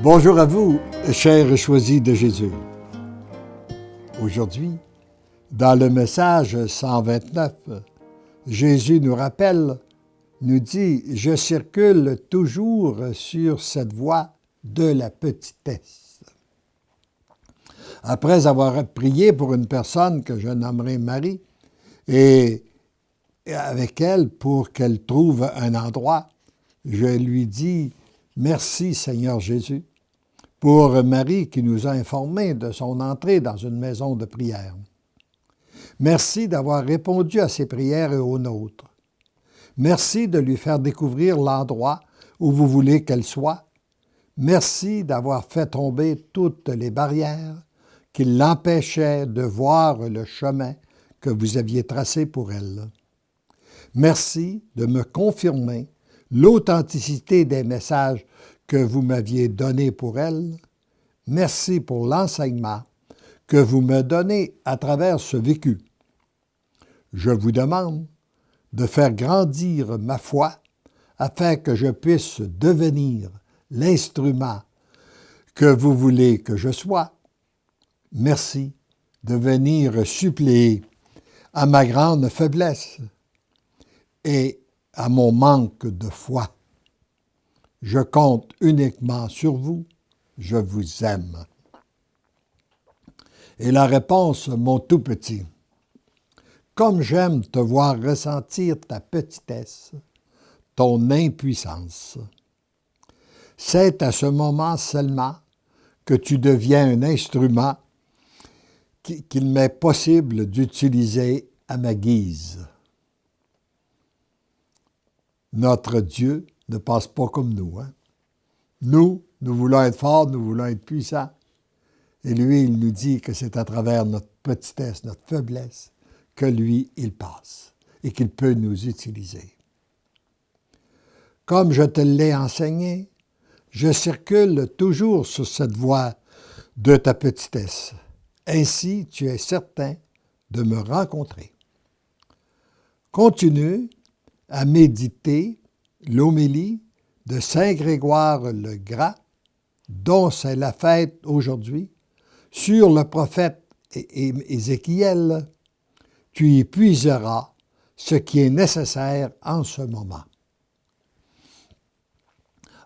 Bonjour à vous, chers choisis de Jésus. Aujourd'hui, dans le message 129, Jésus nous rappelle, nous dit « Je circule toujours sur cette voie de la petitesse. » Après avoir prié pour une personne que je nommerai Marie, et avec elle pour qu'elle trouve un endroit, je lui dis « Merci Seigneur Jésus » pour Marie qui nous a informés de son entrée dans une maison de prière. Merci d'avoir répondu à ses prières et aux nôtres. Merci de lui faire découvrir l'endroit où vous voulez qu'elle soit. Merci d'avoir fait tomber toutes les barrières qui l'empêchaient de voir le chemin que vous aviez tracé pour elle. Merci de me confirmer l'authenticité des messages que vous m'aviez donnés pour elle. Merci pour l'enseignement que vous me donnez à travers ce vécu. Je vous demande de faire grandir ma foi afin que je puisse devenir l'instrument que vous voulez que je sois. Merci de venir suppléer à ma grande faiblesse et à mon manque de foi. Je compte uniquement sur vous. Je vous aime. Et la réponse, mon tout petit. Comme j'aime te voir ressentir ta petitesse, ton impuissance. C'est à ce moment seulement que tu deviens un instrument qu'il m'est possible d'utiliser à ma guise. Notre Dieu ne passe pas comme nous. Nous voulons être forts, nous voulons être puissants. Et lui, il nous dit que c'est à travers notre petitesse, notre faiblesse, que lui, il passe et qu'il peut nous utiliser. Comme je te l'ai enseigné, je circule toujours sur cette voie de ta petitesse. Ainsi, tu es certain de me rencontrer. Continue à méditer l'homélie de Saint Grégoire le Grand, dont c'est la fête aujourd'hui, sur le prophète Ézéchiel. Tu y puiseras ce qui est nécessaire en ce moment.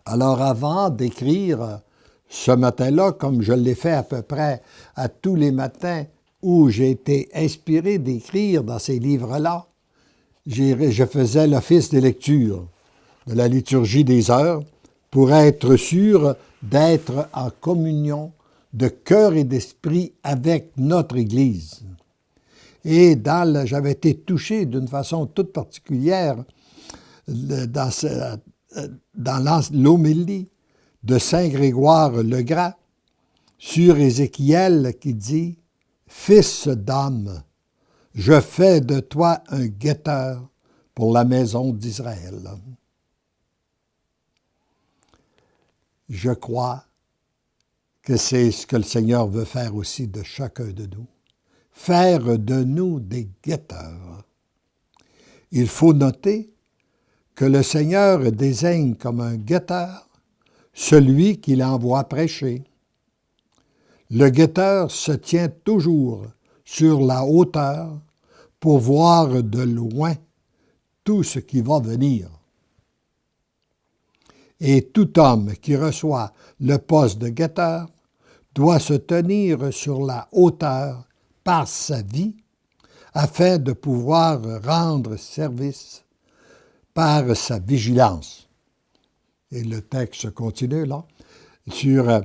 Alors avant d'écrire ce matin-là, comme je l'ai fait à peu près à tous les matins où j'ai été inspiré d'écrire dans ces livres-là, je faisais l'office des lectures de la liturgie des heures pour être sûr d'être en communion de cœur et d'esprit avec notre Église. Et j'avais été touché d'une façon toute particulière dans l'homélie de Saint Grégoire le Grand sur Ézéchiel qui dit « Fils d'homme, je fais de toi un guetteur pour la maison d'Israël. » Je crois que c'est ce que le Seigneur veut faire aussi de chacun de nous. Faire de nous des guetteurs. Il faut noter que le Seigneur désigne comme un guetteur celui qu'il envoie prêcher. Le guetteur se tient toujours sur la hauteur pour voir de loin tout ce qui va venir. Et tout homme qui reçoit le poste de guetteur doit se tenir sur la hauteur par sa vie afin de pouvoir rendre service par sa vigilance. Et le texte continue là sur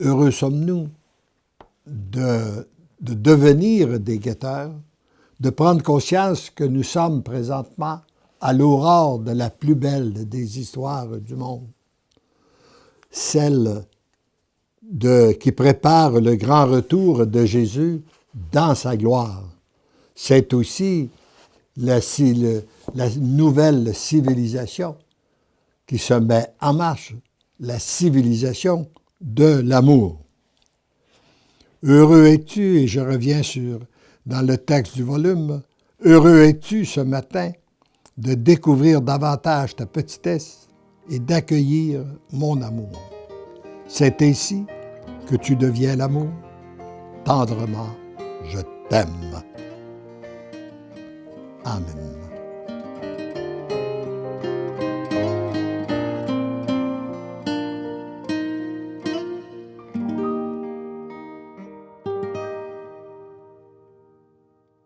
heureux sommes-nous de devenir des guetteurs, de prendre conscience que nous sommes présentement à l'aurore de la plus belle des histoires du monde, celle qui prépare le grand retour de Jésus dans sa gloire. C'est aussi la nouvelle civilisation qui se met en marche, la civilisation de l'amour. Heureux es-tu, et je reviens dans le texte du volume, heureux es-tu ce matin de découvrir davantage ta petitesse et d'accueillir mon amour. C'est ainsi que tu deviens l'amour. Tendrement, je t'aime. Amen.